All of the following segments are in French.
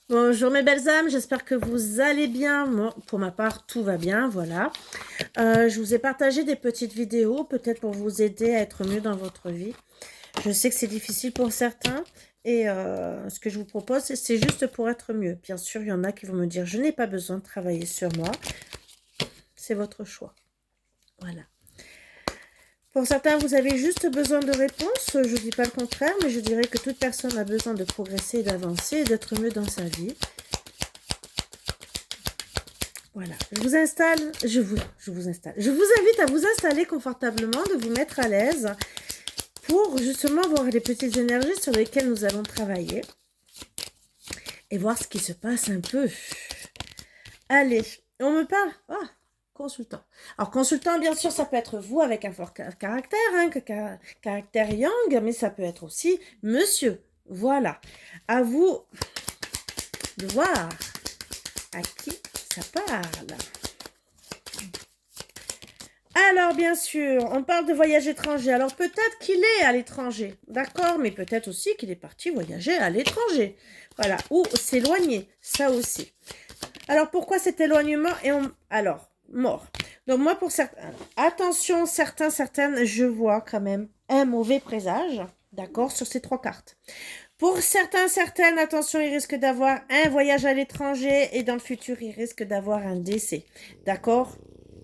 Bonjour mes belles âmes, j'espère que vous allez bien. Moi, pour ma part, tout va bien, voilà. Je vous ai partagé des petites vidéos, peut-être pour vous aider à être mieux dans votre vie. Je sais que c'est difficile pour certains et ce que je vous propose, c'est juste pour être mieux. Bien sûr, il y en a qui vont me dire, je n'ai pas besoin de travailler sur moi. C'est votre choix. Voilà. Pour certains, vous avez juste besoin de réponses. Je ne dis pas le contraire, mais je dirais que toute personne a besoin de progresser, d'avancer et d'être mieux dans sa vie. Voilà, je vous installe, je vous installe. Je vous invite à vous installer confortablement, de vous mettre à l'aise pour justement voir les petites énergies sur lesquelles nous allons travailler et voir ce qui se passe un peu. Allez, on me parle. Ah, consultant. Alors, consultant, bien sûr, ça peut être vous avec un fort caractère, hein, caractère yang, mais ça peut être aussi monsieur. Voilà. À vous de voir à qui ça parle. Alors, bien sûr, on parle de voyage étranger. Alors, peut-être qu'il est à l'étranger, d'accord, mais peut-être aussi qu'il est parti voyager à l'étranger. Voilà, ou s'éloigner, ça aussi. Alors, pourquoi cet éloignement Alors, mort. Donc, moi, pour certains... Attention, certaines, je vois quand même un mauvais présage, d'accord, sur ces trois cartes. Pour certaines, attention, il risque d'avoir un voyage à l'étranger et dans le futur, il risque d'avoir un décès. D'accord?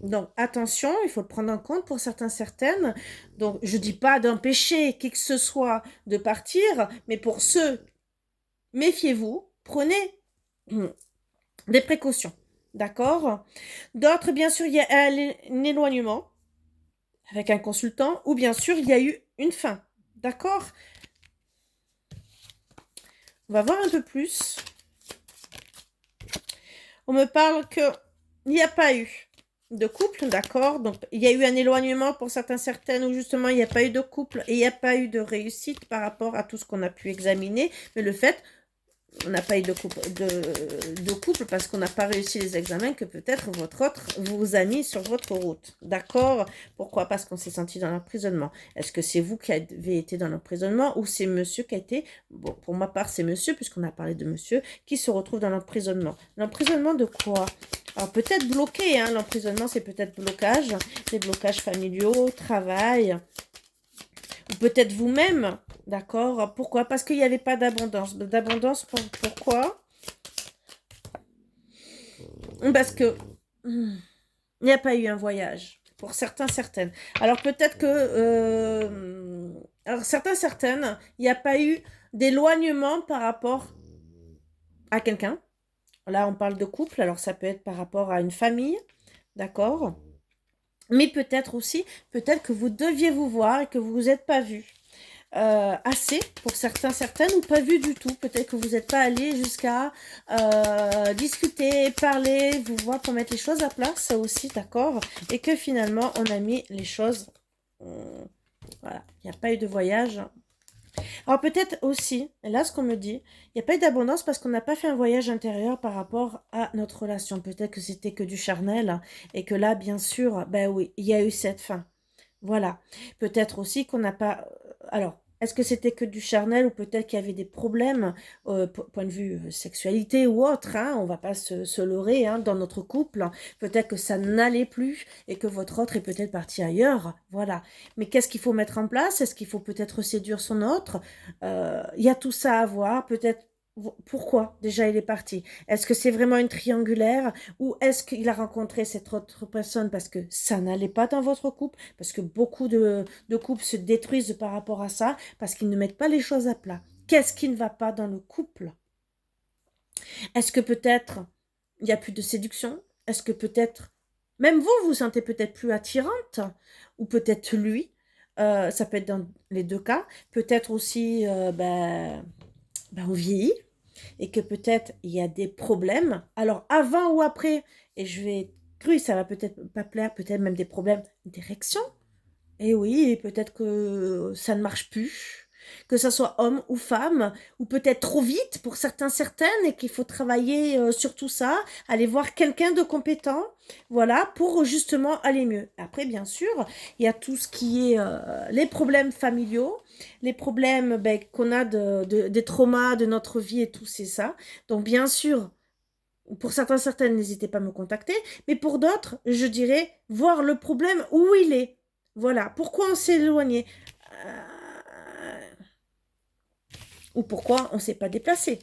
Donc, attention, il faut le prendre en compte pour certaines. Donc, je ne dis pas d'empêcher qui que ce soit de partir, mais pour ceux, méfiez-vous, prenez des précautions. D'accord? D'autres, bien sûr, il y a un éloignement avec un consultant ou bien sûr, il y a eu une fin. D'accord? On va voir un peu plus. On me parle qu'il n'y a pas eu de couple, d'accord? Donc, il y a eu un éloignement pour certaines où justement, il n'y a pas eu de couple et il n'y a pas eu de réussite par rapport à tout ce qu'on a pu examiner. Mais le fait, on n'a pas eu de couple parce qu'on n'a pas réussi les examens que peut-être votre autre vous a mis sur votre route. D'accord? Pourquoi? Parce qu'on s'est senti dans l'emprisonnement. Est-ce que c'est vous qui avez été dans l'emprisonnement ou c'est monsieur qui a été, bon, pour ma part, c'est monsieur, puisqu'on a parlé de monsieur, qui se retrouve dans l'emprisonnement. L'emprisonnement de quoi? Alors peut-être bloqué, hein? L'emprisonnement, c'est peut-être blocage, des blocages familiaux, travail, ou peut-être vous-même, d'accord? Pourquoi? Parce qu'il n'y avait pas d'abondance. D'abondance, pourquoi? Parce que il n'y a pas eu un voyage. Pour certaines. Alors peut-être que... alors certaines, il n'y a pas eu d'éloignement par rapport à quelqu'un. Là, on parle de couple, alors ça peut être par rapport à une famille, d'accord? Mais peut-être aussi, peut-être que vous deviez vous voir et que vous ne vous êtes pas vu. Assez pour certaines ou pas vu du tout. Peut-être que vous n'êtes pas allé jusqu'à discuter, parler, vous voir pour mettre les choses à plat, ça aussi, d'accord. Et que finalement, on a mis les choses... voilà, il n'y a pas eu de voyage. Alors peut-être aussi, et là ce qu'on me dit, il n'y a pas eu d'abondance parce qu'on n'a pas fait un voyage intérieur par rapport à notre relation. Peut-être que c'était que du charnel et que là, bien sûr, ben oui, il y a eu cette fin. Voilà. Peut-être aussi qu'on n'a pas... Alors, est-ce que c'était que du charnel ou peut-être qu'il y avait des problèmes, point de vue sexualité ou autre, hein, on va pas se leurrer hein, dans notre couple. Peut-être que ça n'allait plus et que votre autre est peut-être parti ailleurs. Voilà. Mais qu'est-ce qu'il faut mettre en place? Est-ce qu'il faut peut-être séduire son autre? Il y a tout ça à voir. Peut-être pourquoi déjà il est parti? Est-ce que c'est vraiment une triangulaire ou est-ce qu'il a rencontré cette autre personne parce que ça n'allait pas dans votre couple? Parce que beaucoup de couples se détruisent par rapport à ça parce qu'ils ne mettent pas les choses à plat. Qu'est-ce qui ne va pas dans le couple? Est-ce que peut-être il n'y a plus de séduction? Est-ce que peut-être même vous vous sentez peut-être plus attirante? Ou peut-être lui? Ça peut être dans les deux cas. Peut-être aussi on vieillit et que peut-être il y a des problèmes. Alors avant ou après, et je vais être crue, ça va peut-être pas plaire, peut-être même des problèmes d'érection. Et oui, et peut-être que ça ne marche plus. que ça soit homme ou femme, ou peut-être trop vite pour certains, certaines, et qu'il faut travailler sur tout ça, aller voir quelqu'un de compétent, voilà, pour justement aller mieux. Après, bien sûr, il y a tout ce qui est les problèmes familiaux, les problèmes ben, qu'on a des traumas de notre vie et tout, c'est ça. Donc, bien sûr, pour certains, certaines, n'hésitez pas à me contacter, mais pour d'autres, je dirais voir le problème où il est. Voilà, pourquoi on s'est éloigné ou pourquoi on ne s'est pas déplacé.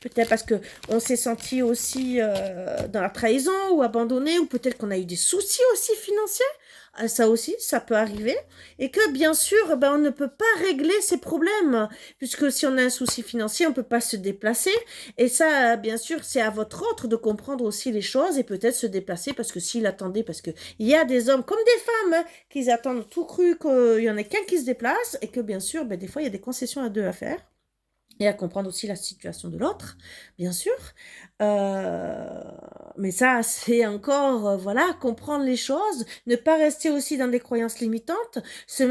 Peut-être parce qu'on s'est senti aussi dans la trahison ou abandonné, ou peut-être qu'on a eu des soucis aussi financiers. Ça aussi, ça peut arriver. Et que bien sûr, ben, on ne peut pas régler ces problèmes, puisque si on a un souci financier, on ne peut pas se déplacer. Et ça, bien sûr, c'est à votre autre de comprendre aussi les choses et peut-être se déplacer, parce que s'il attendait, parce qu'il y a des hommes comme des femmes hein, qui attendent tout cru qu'il y en ait qu'un qui se déplace, et que bien sûr, ben, des fois, il y a des concessions à deux à faire et à comprendre aussi la situation de l'autre, bien sûr. Euh, mais ça, c'est encore, voilà, comprendre les choses, ne pas rester aussi dans des croyances limitantes, se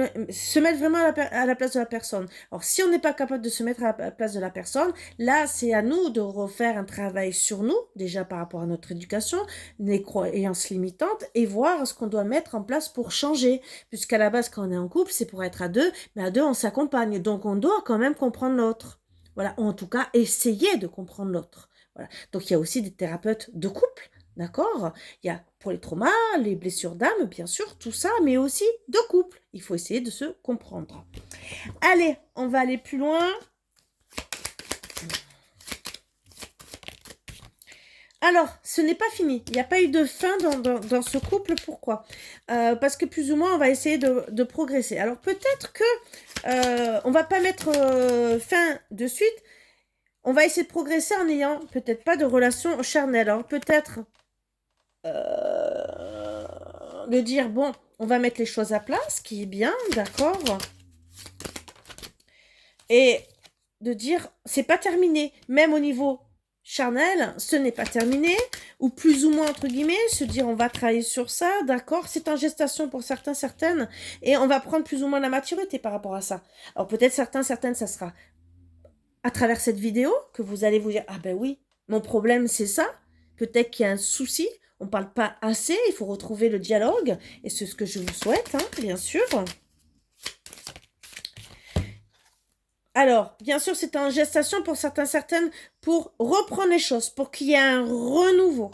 mettre vraiment à la place de la personne. Alors, si on n'est pas capable de se mettre à la place de la personne, là, c'est à nous de refaire un travail sur nous, déjà par rapport à notre éducation, les croyances limitantes, et voir ce qu'on doit mettre en place pour changer. Puisqu'à la base, quand on est en couple, c'est pour être à deux, mais à deux, on s'accompagne. Donc, on doit quand même comprendre l'autre. Voilà, ou en tout cas, essayer de comprendre l'autre. Voilà. Donc, il y a aussi des thérapeutes de couple, d'accord? Il y a pour les traumas, les blessures d'âme, bien sûr, tout ça, mais aussi de couple. Il faut essayer de se comprendre. Allez, on va aller plus loin. Alors, ce n'est pas fini. Il n'y a pas eu de fin dans ce couple. Pourquoi parce que plus ou moins, on va essayer de progresser. Alors, peut-être que on va pas mettre fin de suite. On va essayer de progresser en n'ayant peut-être pas de relation charnelle. Alors, peut-être de dire, bon, on va mettre les choses à plat, ce qui est bien, d'accord? Et de dire, c'est pas terminé. Même au niveau charnel, ce n'est pas terminé, ou plus ou moins entre guillemets, se dire on va travailler sur ça, d'accord, c'est en gestation pour certains, certaines, et on va prendre plus ou moins la maturité par rapport à ça. Alors peut-être certains, certaines, ça sera à travers cette vidéo que vous allez vous dire, ah ben oui, mon problème c'est ça, peut-être qu'il y a un souci, on parle pas assez, il faut retrouver le dialogue, et c'est ce que je vous souhaite, hein, bien sûr. Alors, bien sûr, c'est en gestation pour certains, certaines, pour reprendre les choses, pour qu'il y ait un renouveau.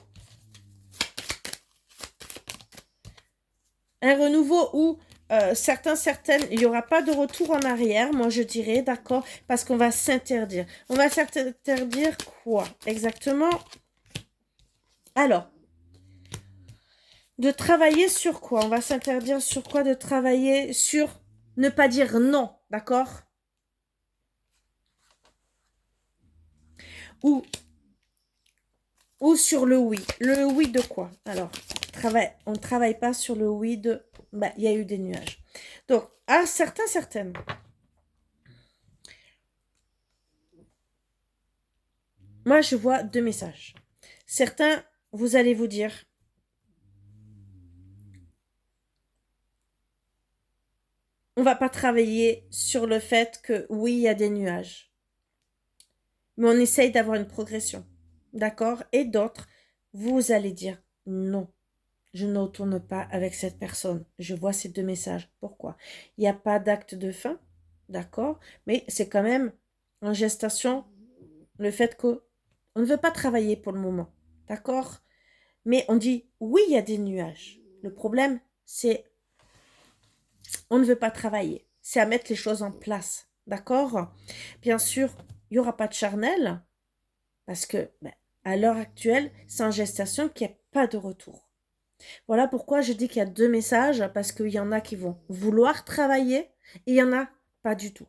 Un renouveau où certains, certaines, il n'y aura pas de retour en arrière, moi je dirais, d'accord, parce qu'on va s'interdire. On va s'interdire quoi exactement? Alors, de travailler sur quoi? On va s'interdire sur quoi? De travailler sur ne pas dire non, d'accord? Ou sur le oui. Le oui de quoi? Alors, on ne travaille pas sur le oui de... Bah, il y a eu des nuages. Donc, à certains, certaines. Moi, je vois deux messages. Certains, vous allez vous dire, on va pas travailler sur le fait que oui, il y a des nuages. Mais on essaye d'avoir une progression. D'accord? Et d'autres, vous allez dire, non, je ne retourne pas avec cette personne. Je vois ces deux messages. Pourquoi? Il n'y a pas d'acte de fin. D'accord? Mais c'est quand même en gestation le fait qu'on ne veut pas travailler pour le moment. D'accord? Mais on dit, oui, il y a des nuages. Le problème, c'est on ne veut pas travailler. C'est à mettre les choses en place. D'accord? Bien sûr, il n'y aura pas de charnel parce que ben, à l'heure actuelle, c'est en gestation qu'il n'y a pas de retour. Voilà pourquoi je dis qu'il y a deux messages, parce qu'il y en a qui vont vouloir travailler et il y en a pas du tout.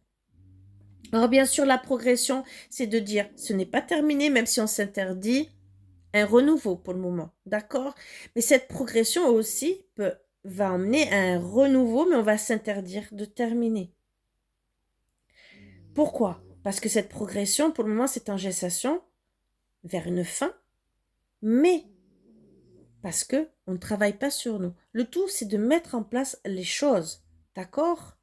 Alors bien sûr, la progression, c'est de dire ce n'est pas terminé, même si on s'interdit un renouveau pour le moment, d'accord? Mais cette progression aussi va emmener à un renouveau, mais on va s'interdire de terminer. Pourquoi? Parce que cette progression, pour le moment, c'est en gestation vers une fin, mais parce que on ne travaille pas sur nous. Le tout, c'est de mettre en place les choses, d'accord?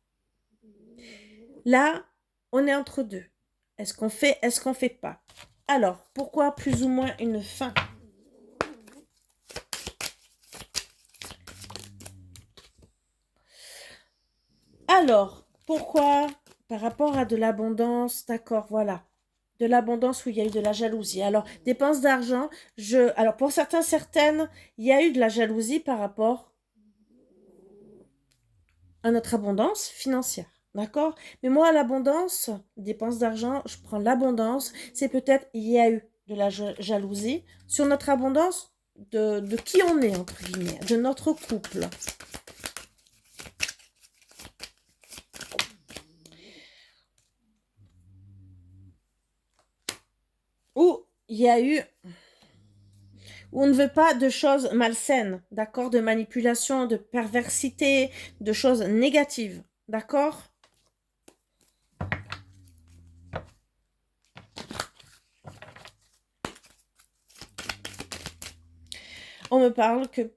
Là, On est entre deux. Est-ce qu'on fait, est-ce qu'on fait pas? Alors, pourquoi plus ou moins une fin? Alors, pourquoi par rapport à de l'abondance, d'accord, voilà. De l'abondance où il y a eu de la jalousie. Alors, dépenses d'argent, alors pour certains, certaines, il y a eu de la jalousie par rapport à notre abondance financière. D'accord? Mais moi, l'abondance, dépenses d'argent, je prends l'abondance, c'est peut-être il y a eu de la jalousie sur notre abondance de qui on est, entre guillemets, de notre couple. Ou il y a eu où on ne veut pas de choses malsaines, d'accord, de manipulation, de perversité, de choses négatives, d'accord? On me parle que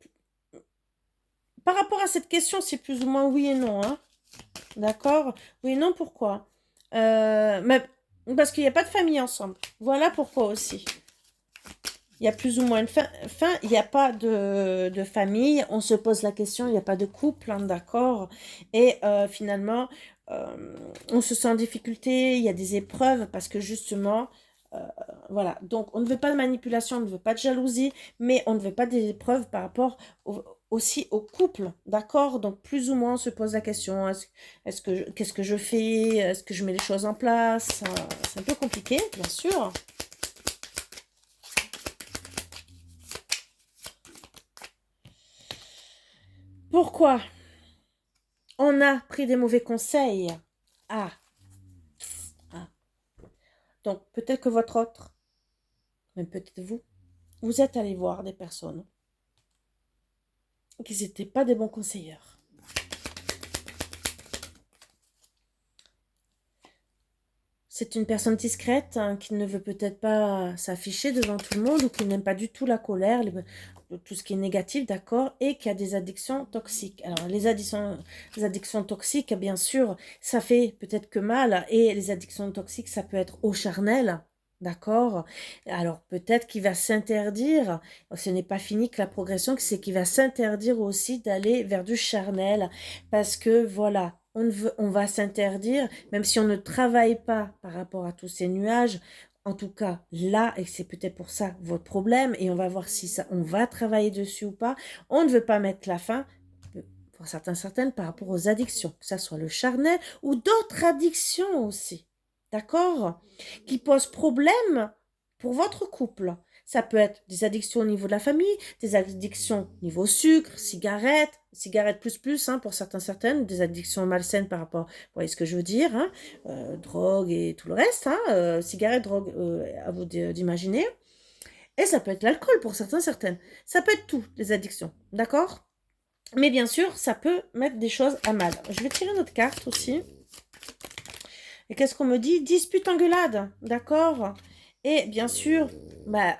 par rapport à cette question, c'est plus ou moins oui et non, hein, d'accord? Oui et non, pourquoi? Mais parce qu'il n'y a pas de famille ensemble. Voilà pourquoi aussi. Il y a plus ou moins une fin, il n'y a pas de famille, on se pose la question, il n'y a pas de couple, hein, d'accord? Et finalement, on se sent en difficulté, il y a des épreuves parce que justement, euh, voilà. Donc, on ne veut pas de manipulation, on ne veut pas de jalousie, mais on ne veut pas des épreuves par rapport aussi au couple, d'accord? Donc, plus ou moins, on se pose la question, qu'est-ce que je fais? Est-ce que je mets les choses en place? C'est un peu compliqué, bien sûr. Pourquoi? On a pris des mauvais conseils. Ah, ah. Donc peut-être que votre autre, même peut-être vous, vous êtes allé voir des personnes qui n'étaient pas des bons conseillers. C'est une personne discrète, hein, qui ne veut peut-être pas s'afficher devant tout le monde ou qui n'aime pas du tout la colère, tout ce qui est négatif, d'accord, et qui a des addictions toxiques. Alors, les addictions toxiques, bien sûr, ça fait peut-être que mal, et les addictions toxiques, ça peut être au charnel, d'accord. Alors, peut-être qu'il va s'interdire, ce n'est pas fini que la progression, c'est qu'il va s'interdire aussi d'aller vers du charnel, parce que, voilà, on va s'interdire, même si on ne travaille pas par rapport à tous ces nuages, en tout cas là, et c'est peut-être pour ça votre problème, et on va voir si ça, on va travailler dessus ou pas, on ne veut pas mettre la fin, pour certaines, par rapport aux addictions, que ça soit le charnel ou d'autres addictions aussi, d'accord, qui posent problème pour votre couple. Ça peut être des addictions au niveau de la famille, des addictions au niveau sucre, cigarettes plus, hein, pour certaines, des addictions malsaines par rapport, vous voyez ce que je veux dire, hein, drogue et tout le reste, hein, cigarettes, drogue, à vous d'imaginer. Et ça peut être l'alcool pour certaines. Ça peut être tout, les addictions, d'accord? Mais bien sûr, ça peut mettre des choses à mal. Je vais tirer notre carte aussi. Et qu'est-ce qu'on me dit? Dispute, engueulade, d'accord? Et bien sûr, bah,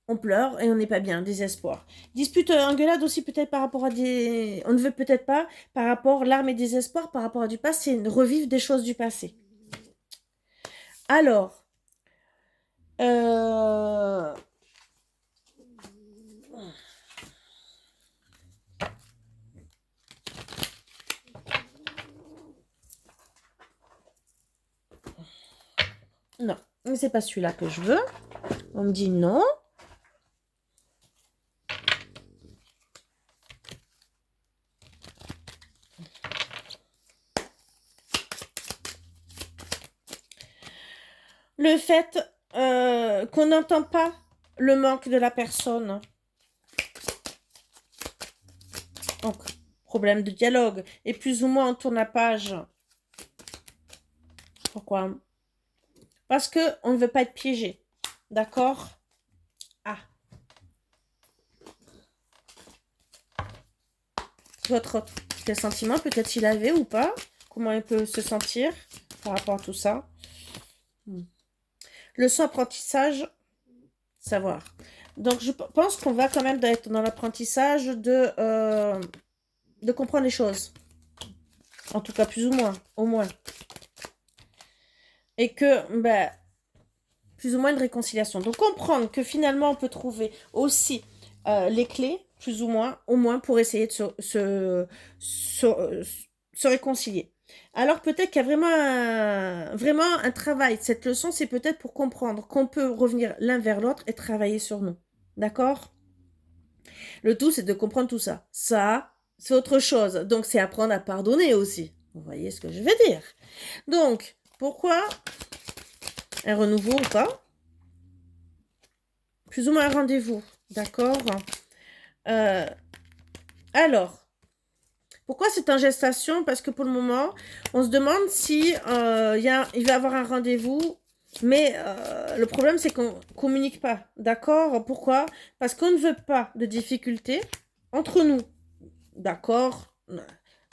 on pleure et on n'est pas bien, désespoir. Dispute, engueulade aussi peut-être par rapport à des... On ne veut peut-être pas, par rapport, larmes et désespoir, par rapport à du passé, revivre des choses du passé. Alors, euh... non, c'est pas celui-là que je veux. On me dit non. Le fait qu'on n'entend pas le manque de la personne. Donc, problème de dialogue. Et plus ou moins, on tourne la page. Pourquoi? Parce qu'on ne veut pas être piégé. D'accord? Ah. Votre autre. Quel sentiment peut-être il avait ou pas? Comment il peut se sentir par rapport à tout ça? Leçon apprentissage, savoir. Donc, je pense qu'on va quand même être dans l'apprentissage de comprendre les choses. En tout cas, plus ou moins, au moins. et que, ben, plus ou moins une réconciliation. Donc, comprendre que finalement, on peut trouver aussi les clés, plus ou moins, au moins pour essayer de se réconcilier. Alors, peut-être qu'il y a vraiment un travail. Cette leçon, c'est peut-être pour comprendre qu'on peut revenir l'un vers l'autre et travailler sur nous. D'accord? Le tout, c'est de comprendre tout ça. Ça, c'est autre chose. Donc, c'est apprendre à pardonner aussi. Vous voyez ce que je veux dire? Donc, pourquoi un renouveau ou pas? Plus ou moins un rendez-vous. D'accord? Euh, alors, pourquoi c'est en gestation? Parce que pour le moment, on se demande si il va y avoir un rendez-vous. Mais le problème, c'est qu'on ne communique pas. D'accord? Pourquoi? Parce qu'on ne veut pas de difficultés entre nous. D'accord?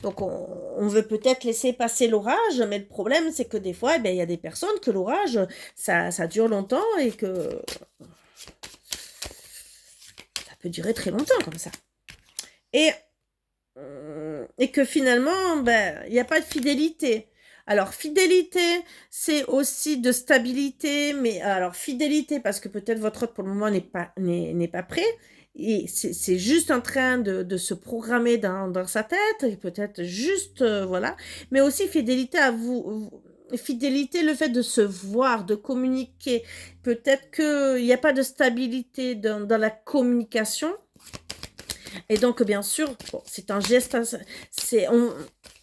Donc, on veut peut-être laisser passer l'orage, mais le problème, c'est que des fois, eh ben, il y a des personnes que l'orage, ça dure longtemps et que ça peut durer très longtemps comme ça. Et que finalement, ben, il n'y a pas de fidélité. Alors, fidélité, c'est aussi de stabilité, mais alors fidélité, parce que peut-être votre autre, pour le moment, n'est pas prêt, et c'est juste en train de se programmer dans sa tête, et peut-être juste, voilà, mais aussi fidélité à fidélité, le fait de se voir, de communiquer. Peut-être qu'il n'y a pas de stabilité dans la communication, et donc, bien sûr, bon, c'est un geste,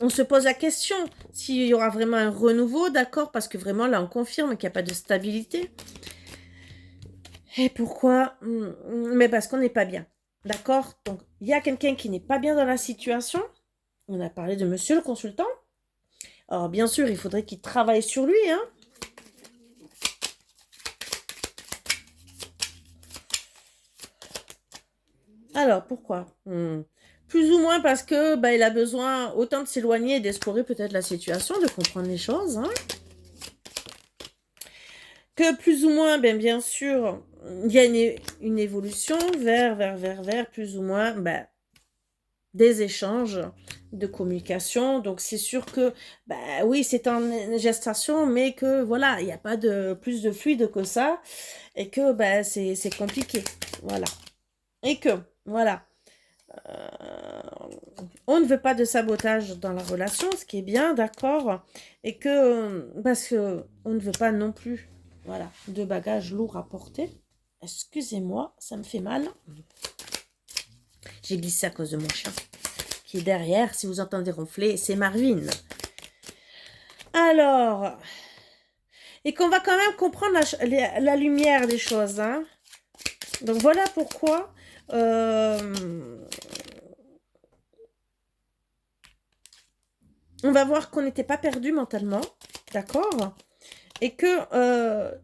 on se pose la question s'il y aura vraiment un renouveau, d'accord? Parce que vraiment, là, on confirme qu'il n'y a pas de stabilité. Et pourquoi? Mais parce qu'on n'est pas bien, d'accord? Donc, il y a quelqu'un qui n'est pas bien dans la situation. On a parlé de monsieur le consultant. Alors, bien sûr, il faudrait qu'il travaille sur lui, hein? Alors, pourquoi? Plus ou moins parce que bah, il a besoin autant de s'éloigner et d'explorer peut-être la situation, de comprendre les choses, hein? Que plus ou moins, bien sûr, il y a une évolution vers plus ou moins des échanges de communication. Donc, c'est sûr que, oui, c'est en gestation, mais que, voilà, il n'y a pas de plus de fluide que ça et que, c'est compliqué. Voilà. Et que, voilà, euh, on ne veut pas de sabotage dans la relation, ce qui est bien, d'accord, et que, parce que on ne veut pas non plus, voilà, de bagages lourds à porter. Excusez-moi, ça me fait mal. J'ai glissé à cause de mon chien qui est derrière. Si vous entendez ronfler, c'est Marvin. Alors, et qu'on va quand même comprendre la lumière des choses, hein. Donc voilà pourquoi on va voir qu'on n'était pas perdu mentalement, d'accord? Et que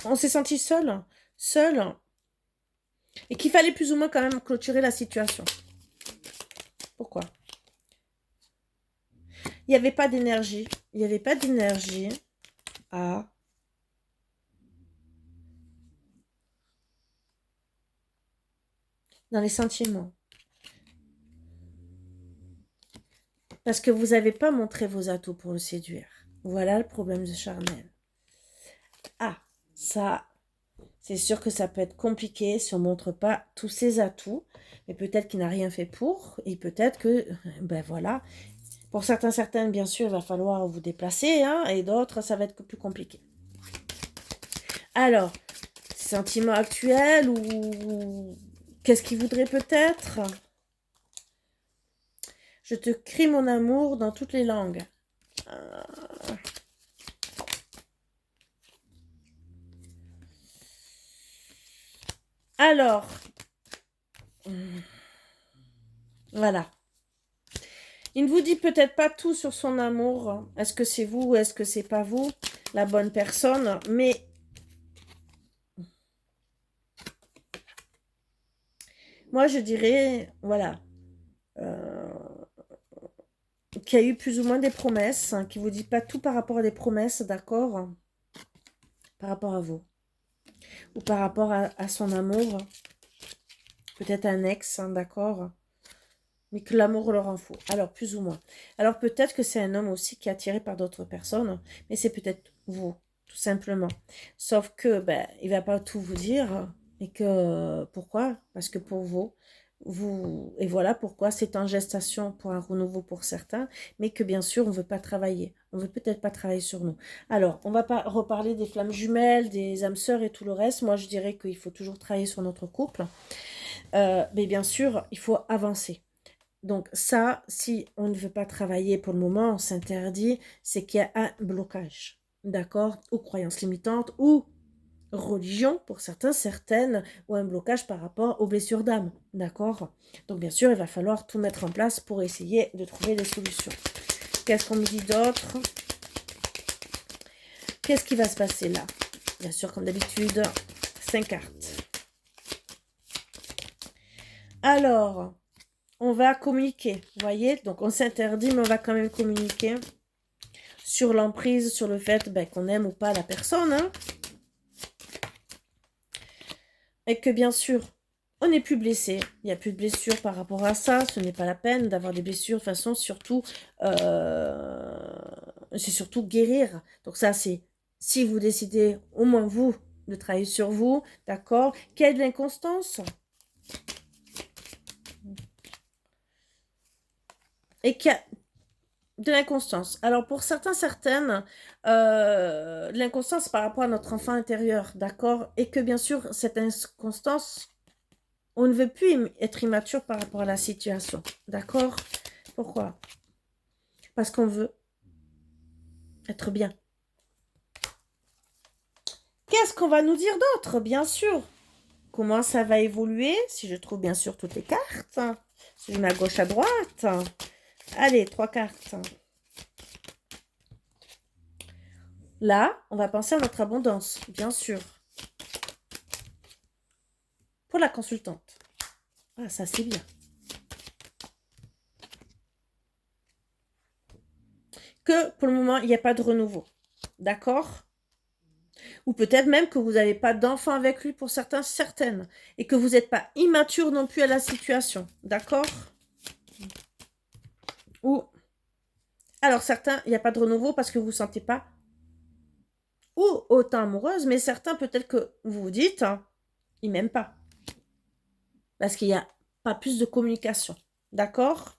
on s'est senti seul, et qu'il fallait plus ou moins quand même clôturer la situation. Pourquoi? Il n'y avait pas d'énergie. Il n'y avait pas d'énergie à... dans les sentiments. Parce que vous n'avez pas montré vos atouts pour le séduire. Voilà le problème de Charnel. Ah, ça, c'est sûr que ça peut être compliqué si on ne montre pas tous ses atouts. Mais peut-être qu'il n'a rien fait pour. Et peut-être que, voilà. Pour certaines, bien sûr, il va falloir vous déplacer. Hein, et d'autres, ça va être plus compliqué. Alors, sentiments actuels ou qu'est-ce qu'il voudrait peut-être? Je te crie mon amour dans toutes les langues. Alors, voilà. Il ne vous dit peut-être pas tout sur son amour. Est-ce que c'est vous ou est-ce que c'est pas vous, la bonne personne? Mais moi, je dirais, voilà, qu'il y a eu plus ou moins des promesses, hein, qui vous dit pas tout par rapport à des promesses, d'accord? Par rapport à vous. Ou par rapport à son amour. Peut-être un ex, hein, d'accord? Mais que l'amour leur en faut. Alors, plus ou moins. Alors, peut-être que c'est un homme aussi qui est attiré par d'autres personnes, mais c'est peut-être vous, tout simplement. Sauf que, ben, il va pas tout vous dire. Et que, pourquoi? Parce que pour vous, et voilà pourquoi c'est en gestation pour un renouveau pour certains, mais que bien sûr, on veut pas travailler. On veut peut-être pas travailler sur nous. Alors, on va pas reparler des flammes jumelles, des âmes sœurs et tout le reste. Moi, je dirais qu'il faut toujours travailler sur notre couple. Mais bien sûr, il faut avancer. Donc ça, si on ne veut pas travailler pour le moment, on s'interdit, c'est qu'il y a un blocage, d'accord? Ou croyances limitantes, ou religion pour certains, certaines, ou un blocage par rapport aux blessures d'âme, d'accord? Donc bien sûr, il va falloir tout mettre en place pour essayer de trouver des solutions. Qu'est-ce qu'on me dit d'autre? Qu'est-ce qui va se passer là? Bien sûr, comme d'habitude, 5 cartes. Alors, on va communiquer, vous voyez? Donc on s'interdit, mais on va quand même communiquer sur l'emprise, sur le fait ben, qu'on aime ou pas la personne. Hein, et que bien sûr, on n'est plus blessé. Il n'y a plus de blessures par rapport à ça. Ce n'est pas la peine d'avoir des blessures. De toute façon, surtout, c'est surtout guérir. Donc ça, c'est si vous décidez, au moins vous, de travailler sur vous, d'accord? Qu'il y ait de l'inconstance. Et qu'il y a de l'inconstance. Alors, pour certains, certaines, de l'inconstance par rapport à notre enfant intérieur, d'accord? Et que bien sûr, cette inconstance, on ne veut plus être immature par rapport à la situation, d'accord? Pourquoi? Parce qu'on veut être bien. Qu'est-ce qu'on va nous dire d'autre? Bien sûr. Comment ça va évoluer? Si je trouve bien sûr toutes les cartes. Si je mets à gauche, à droite. Allez, 3 cartes. Là, on va penser à notre abondance, bien sûr. Pour la consultante. Ah, ça c'est bien. Que pour le moment, il n'y a pas de renouveau. D'accord? Ou peut-être même que vous n'avez pas d'enfant avec lui pour certains, certaines. Et que vous n'êtes pas immature non plus à la situation. D'accord? Ou, alors certains, il n'y a pas de renouveau parce que vous ne vous sentez pas ou autant amoureuse, mais certains, peut-être que vous vous dites, hein, ils m'aiment pas. Parce qu'il n'y a pas plus de communication. D'accord?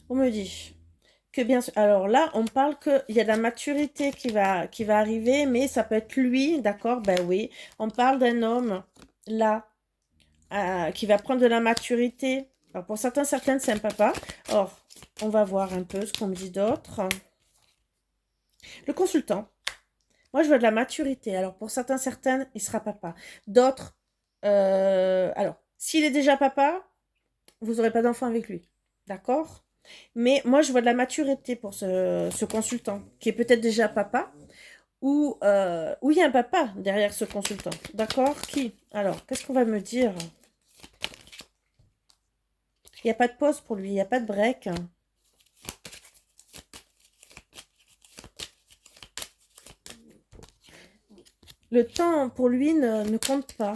On me dit que bien sûr. Alors là, on parle qu'il y a de la maturité qui va arriver, mais ça peut être lui, d'accord? Ben oui. On parle d'un homme, là, qui va prendre de la maturité. Alors pour certains, certaines, c'est un papa. Or, on va voir un peu ce qu'on me dit d'autre. Le consultant. Moi, je veux de la maturité. Alors pour certains, certaines, il sera papa. D'autres, alors, s'il est déjà papa, vous n'aurez pas d'enfant avec lui. D'accord? Mais moi, je vois de la maturité pour ce consultant, qui est peut-être déjà papa, ou il y a un papa derrière ce consultant. D'accord? Qui? Alors, qu'est-ce qu'on va me dire? Il n'y a pas de pause pour lui, il n'y a pas de break. Le temps, pour lui, ne compte pas.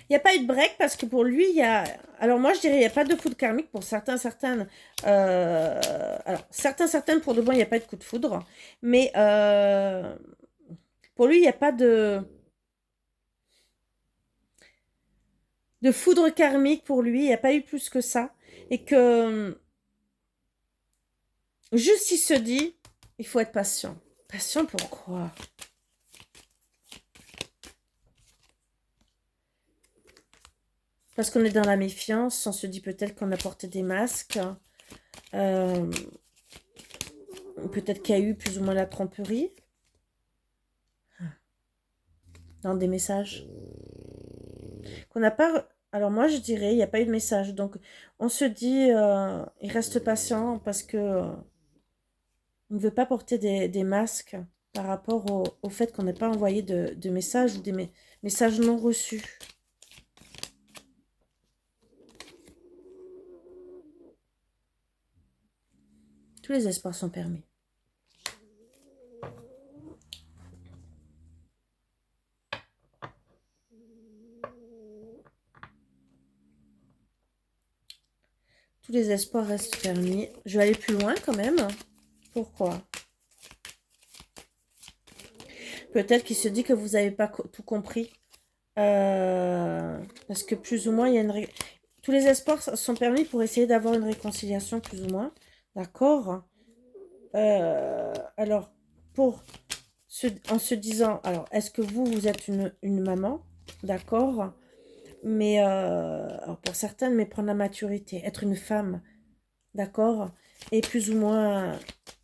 Il n'y a pas eu de break parce que pour lui, il y a... Alors moi, je dirais, il n'y a pas de foudre karmique pour certains, certaines. Alors, certains, certaines, pour de bon, il n'y a pas de coup de foudre. Mais pour lui, il n'y a pas de foudre karmique pour lui. Il n'y a pas eu plus que ça. Et que, juste, il se dit, il faut être patient. Patient pourquoi? Parce qu'on est dans la méfiance. On se dit peut-être qu'on a porté des masques. Euh, Peut-être qu'il y a eu plus ou moins la tromperie dans des messages qu'on n'a pas... Alors moi, je dirais, il n'y a pas eu de message. Donc, on se dit, il reste patient parce que on ne veut pas porter des masques par rapport au fait qu'on n'ait pas envoyé de messages ou des messages non reçus. Tous les espoirs sont permis. Tous les espoirs restent permis. Je vais aller plus loin quand même. Pourquoi? Peut-être qu'il se dit que vous n'avez pas tout compris. Parce que plus ou moins, il y a une... Tous les espoirs sont permis pour essayer d'avoir une réconciliation, plus ou moins. D'accord? Alors, en se disant, alors, est-ce que vous êtes une maman? D'accord? Mais, alors pour certaines, mais prendre la maturité, être une femme, d'accord? Et plus ou moins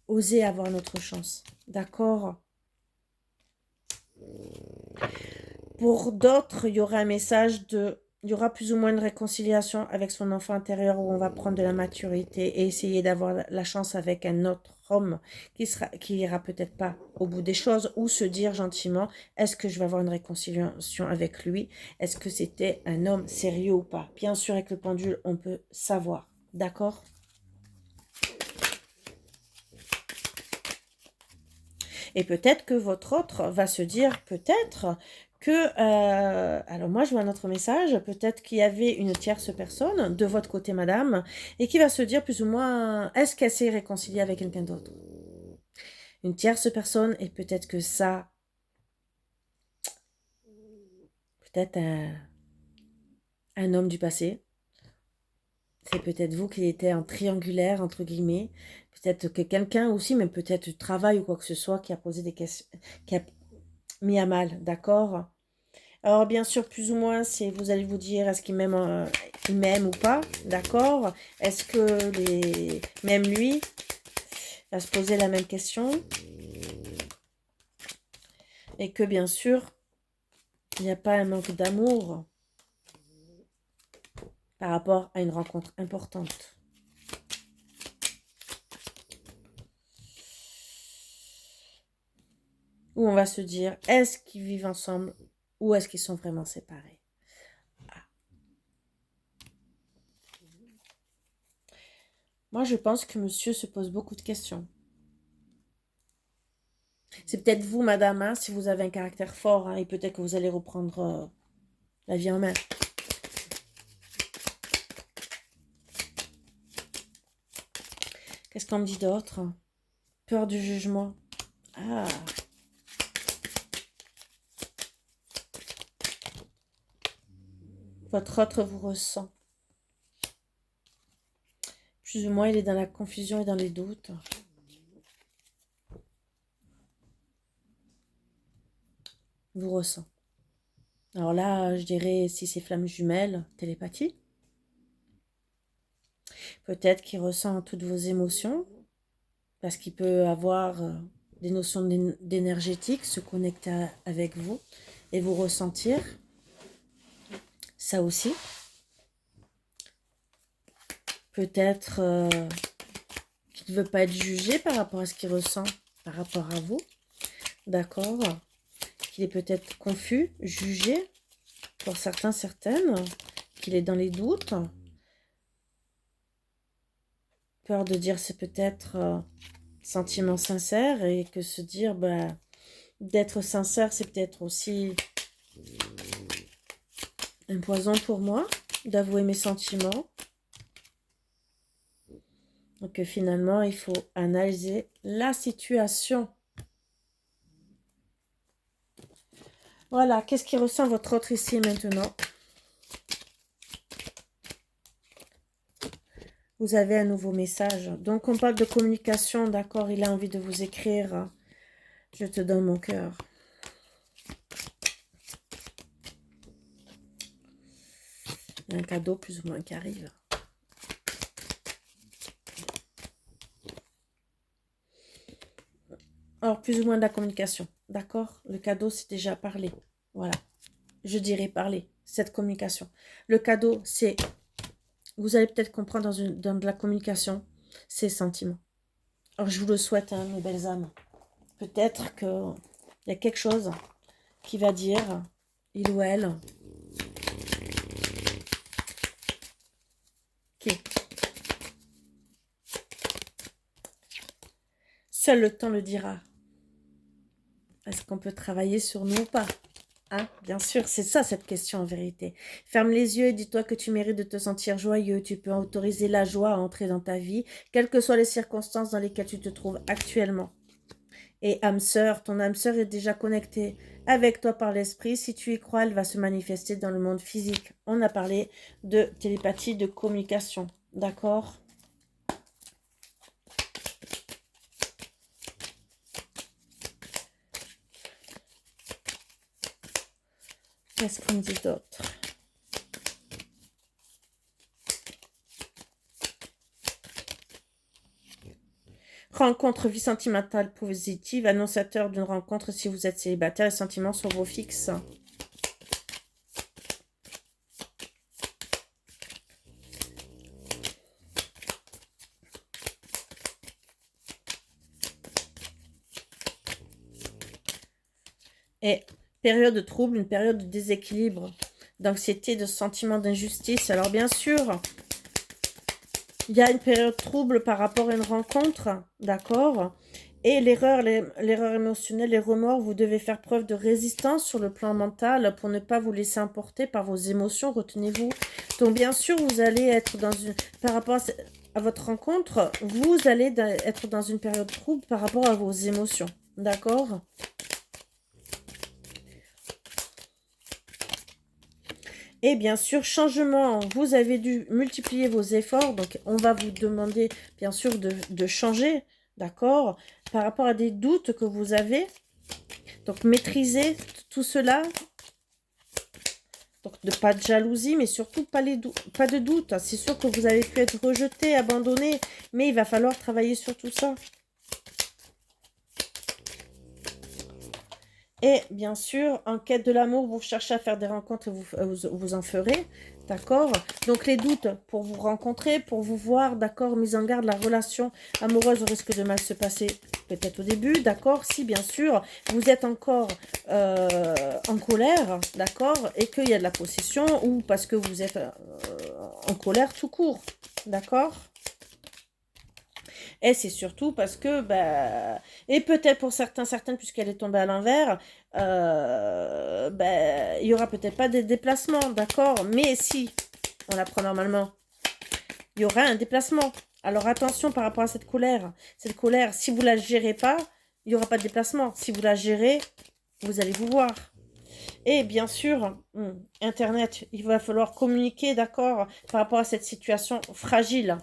oser avoir notre chance, d'accord? Pour d'autres, il y aura un message il y aura plus ou moins une réconciliation avec son enfant intérieur où on va prendre de la maturité et essayer d'avoir la chance avec un autre homme qui ira peut-être pas au bout des choses ou se dire gentiment, est-ce que je vais avoir une réconciliation avec lui? Est-ce que c'était un homme sérieux ou pas? Bien sûr, avec le pendule, on peut savoir, d'accord? Et peut-être que votre autre va se dire, peut-être que, alors moi je vois un autre message, peut-être qu'il y avait une tierce personne de votre côté, madame, et qui va se dire plus ou moins, est-ce qu'elle s'est réconciliée avec quelqu'un d'autre? Une tierce personne, et peut-être que ça, peut-être un homme du passé, c'est peut-être vous qui étiez en triangulaire, entre guillemets, peut-être que quelqu'un aussi, même peut-être du travail ou quoi que ce soit, qui a posé des questions, qui a mis à mal, d'accord? Alors, bien sûr, plus ou moins, vous allez vous dire, est-ce il m'aime ou pas, d'accord? Est-ce que même lui va se poser la même question? Et que, bien sûr, il n'y a pas un manque d'amour par rapport à une rencontre importante. Où on va se dire, est-ce qu'ils vivent ensemble ou est-ce qu'ils sont vraiment séparés? Moi, je pense que monsieur se pose beaucoup de questions. C'est peut-être vous, madame, hein, si vous avez un caractère fort, hein, et peut-être que vous allez reprendre la vie en main. Qu'est-ce qu'on me dit d'autre? Peur du jugement. Ah. Votre autre vous ressent. Plus ou moins, il est dans la confusion et dans les doutes. Vous ressent. Alors là, je dirais, si c'est flamme jumelle, télépathie. Peut-être qu'il ressent toutes vos émotions, parce qu'il peut avoir des notions d'énergétique, se connecter avec vous et vous ressentir. Ça aussi. Peut-être qu'il ne veut pas être jugé par rapport à ce qu'il ressent, par rapport à vous. D'accord? Qu'il est peut-être confus, jugé, pour certains, certaines, qu'il est dans les doutes. Peur de dire c'est peut-être sentiment sincère et que se dire d'être sincère, c'est peut-être aussi un poison pour moi, d'avouer mes sentiments. Donc finalement, il faut analyser la situation. Voilà, qu'est-ce qui ressent votre autre ici maintenant? Vous avez un nouveau message. Donc on parle de communication, d'accord? Il a envie de vous écrire. Je te donne mon cœur. Il y a un cadeau plus ou moins qui arrive. Alors, plus ou moins de la communication, d'accord? Le cadeau, c'est déjà parler. Voilà. Je dirais parler, cette communication. Le cadeau, c'est... Vous allez peut-être comprendre dans de la communication, ces sentiments. Alors, je vous le souhaite, hein, mes belles âmes. Peut-être qu'il y a quelque chose qui va dire, il ou elle, qui seul le temps le dira. Est-ce qu'on peut travailler sur nous ou pas? Hein, bien sûr, c'est ça cette question en vérité. Ferme les yeux et dis-toi que tu mérites de te sentir joyeux. Tu peux autoriser la joie à entrer dans ta vie, quelles que soient les circonstances dans lesquelles tu te trouves actuellement. Et âme sœur, ton âme sœur est déjà connectée avec toi par l'esprit. Si tu y crois, elle va se manifester dans le monde physique. On a parlé de télépathie, de communication. D'accord? Qu'est-ce qu'on dit d'autre? Rencontre, vie sentimentale positive, annonciateur d'une rencontre si vous êtes célibataire, les sentiments sont vos fixes. Et période de trouble, une période de déséquilibre, d'anxiété, de sentiment d'injustice. Alors bien sûr, il y a une période trouble par rapport à une rencontre, d'accord? Et l'erreur émotionnelle, les remords, vous devez faire preuve de résistance sur le plan mental pour ne pas vous laisser emporter par vos émotions, retenez-vous. Donc bien sûr, vous allez être dans une... Par rapport à votre rencontre, vous allez être dans une période trouble par rapport à vos émotions, d'accord? Et bien sûr, changement, vous avez dû multiplier vos efforts, donc on va vous demander bien sûr de changer, d'accord, par rapport à des doutes que vous avez. Donc maîtriser tout cela, donc pas de jalousie, mais surtout pas de doute. C'est sûr que vous avez pu être rejeté, abandonné, mais il va falloir travailler sur tout ça. Et bien sûr, en quête de l'amour, vous cherchez à faire des rencontres et vous en ferez, d'accord? Donc les doutes pour vous rencontrer, pour vous voir, d'accord? Mise en garde, la relation amoureuse risque de mal se passer peut-être au début, d'accord? Si bien sûr, vous êtes encore en colère, d'accord? Et qu'il y a de la possession ou parce que vous êtes en colère tout court, d'accord? Et c'est surtout parce que, bah, et peut-être pour certaines, puisqu'elle est tombée à l'envers, bah, il y aura peut-être pas de déplacement, d'accord? Mais si on la prend normalement, il y aura un déplacement. Alors attention par rapport à cette colère. Cette colère, si vous la gérez pas, il n'y aura pas de déplacement. Si vous la gérez, vous allez vous voir. Et bien sûr, Internet, il va falloir communiquer, d'accord, par rapport à cette situation fragile.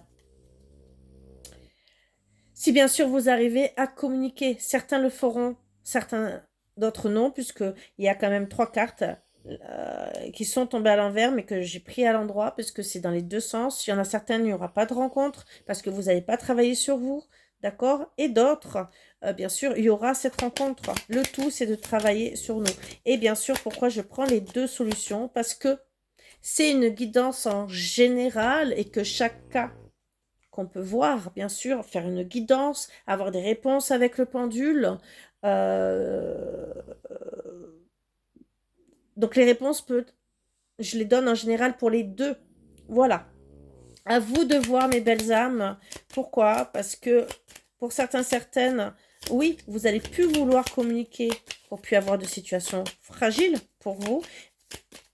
Si bien sûr vous arrivez à communiquer, certains le feront, certains d'autres non, puisqu'il y a quand même 3 cartes qui sont tombées à l'envers, mais que j'ai pris à l'endroit, parce que c'est dans les deux sens. Il y en a certains, il n'y aura pas de rencontre, parce que vous n'avez pas travaillé sur vous, d'accord? Et d'autres, bien sûr, il y aura cette rencontre. Le tout, c'est de travailler sur nous. Et bien sûr, pourquoi je prends les deux solutions? Parce que c'est une guidance en général et que chaque cas qu'on peut voir, bien sûr, faire une guidance, avoir des réponses avec le pendule. Euh, donc les réponses, je les donne en général pour les deux. Voilà. À vous de voir, mes belles âmes. Pourquoi? Parce que pour certaines, oui, vous allez plus vouloir communiquer pour plus avoir de situations fragiles pour vous.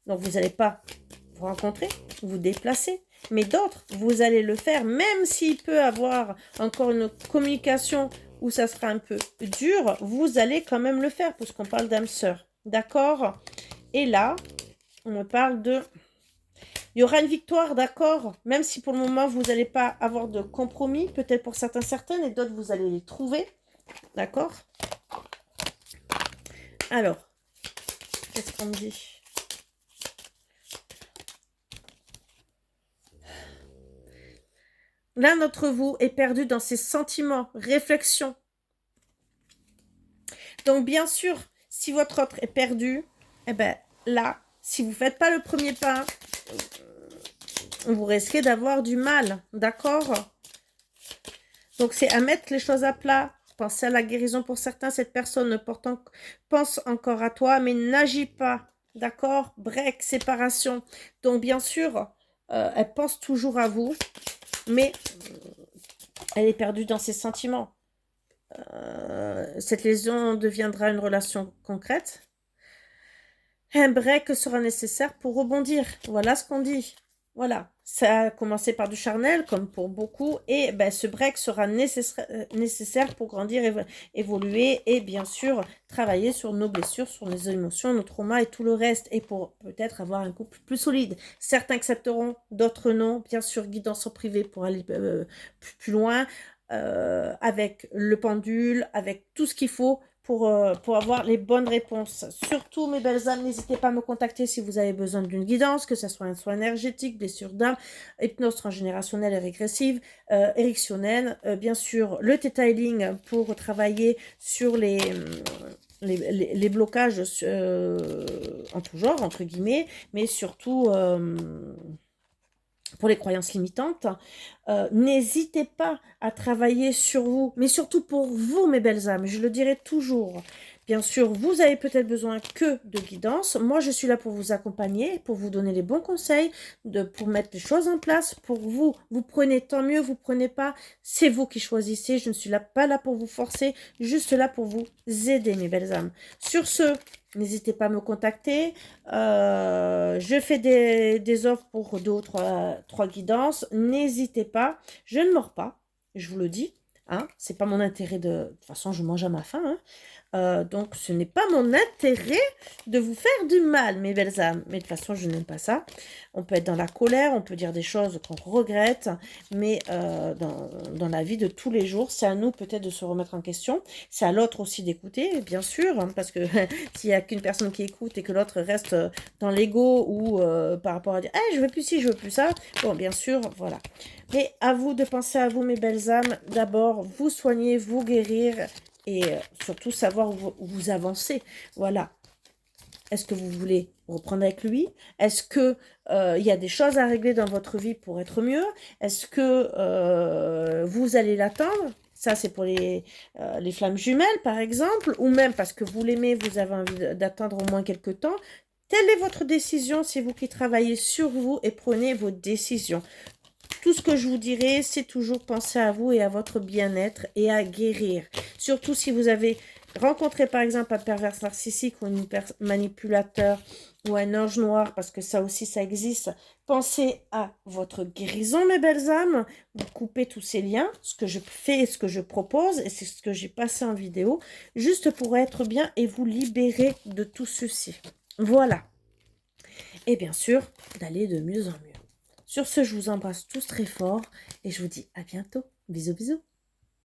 Donc vous n'allez pas vous rencontrer, vous déplacer. Mais d'autres, vous allez le faire, même s'il peut avoir encore une communication où ça sera un peu dur, vous allez quand même le faire, puisqu'on parle d'âme sœur. D'accord? Et là, on me parle de... Il y aura une victoire, d'accord? Même si pour le moment, vous n'allez pas avoir de compromis, peut-être pour certaines, et d'autres, vous allez les trouver. D'accord? Alors, qu'est-ce qu'on me dit? L'un d'entre vous est perdu dans ses sentiments, réflexions. Donc, bien sûr, si votre autre est perdu, eh ben là, si vous ne faites pas le premier pas, vous risquez d'avoir du mal, d'accord? Donc, c'est à mettre les choses à plat. Pensez à la guérison pour certains. Cette personne pense encore à toi, mais n'agit pas, d'accord? Break, séparation. Donc, bien sûr, elle pense toujours à vous, mais elle est perdue dans ses sentiments. Cette lésion deviendra une relation concrète. Un break sera nécessaire pour rebondir. Voilà ce qu'on dit. Voilà. Ça a commencé par du charnel, comme pour beaucoup, et ben, ce break sera nécessaire pour grandir, évoluer, et bien sûr, travailler sur nos blessures, sur nos émotions, nos traumas et tout le reste, et pour peut-être avoir un couple plus solide. Certains accepteront, d'autres non. Bien sûr, guidance en privé pour aller plus loin, avec le pendule, avec tout ce qu'il faut pour avoir les bonnes réponses. Surtout, mes belles âmes, n'hésitez pas à me contacter si vous avez besoin d'une guidance, que ce soit un soin énergétique, blessure d'âme, hypnose transgénérationnelle et régressive, érectionnelle, bien sûr, le Theta Healing pour travailler sur les blocages en tout genre, entre guillemets, mais surtout pour les croyances limitantes. N'hésitez pas à travailler sur vous, mais surtout pour vous, mes belles âmes, je le dirai toujours. Bien sûr, vous avez peut-être besoin que de guidance. Moi, je suis là pour vous accompagner, pour vous donner les bons conseils, pour mettre les choses en place. Pour vous, vous prenez, tant mieux, vous prenez pas, c'est vous qui choisissez. Je ne suis pas là pour vous forcer, juste là pour vous aider, mes belles âmes. Sur ce, n'hésitez pas à me contacter. Je fais des offres pour 2 ou 3 guidances. N'hésitez pas. Je ne mords pas, je vous le dis. Hein, c'est pas mon intérêt de... toute façon, je mange à ma faim. Hein. Donc, ce n'est pas mon intérêt de vous faire du mal, mes belles âmes. Mais de toute façon, je n'aime pas ça. On peut être dans la colère, on peut dire des choses qu'on regrette, mais dans la vie de tous les jours, c'est à nous peut-être de se remettre en question. C'est à l'autre aussi d'écouter, bien sûr, hein, parce que s'il n'y a qu'une personne qui écoute et que l'autre reste dans l'ego ou par rapport à dire hey, « je veux plus ci, je veux plus ça », bon, bien sûr, voilà. Mais à vous de penser à vous, mes belles âmes. D'abord, vous soigner, vous guérir, et surtout savoir où vous avancez. Voilà. Est-ce que vous voulez reprendre avec lui? Est-ce que il y a des choses à régler dans votre vie pour être mieux? Est-ce que vous allez l'attendre? Ça, c'est pour les flammes jumelles, par exemple, ou même parce que vous l'aimez, vous avez envie d'attendre au moins quelques temps. Telle est votre décision, c'est vous qui travaillez sur vous et prenez vos décisions. Tout ce que je vous dirai, c'est toujours penser à vous et à votre bien-être et à guérir. Surtout si vous avez rencontré par exemple un pervers narcissique ou un manipulateur ou un ange noir, parce que ça aussi ça existe. Pensez à votre guérison, mes belles âmes. Vous coupez tous ces liens, ce que je fais et ce que je propose, et c'est ce que j'ai passé en vidéo, juste pour être bien et vous libérer de tout ceci. Voilà. Et bien sûr, d'aller de mieux en mieux. Sur ce, je vous embrasse tous très fort et je vous dis à bientôt. Bisous, bisous.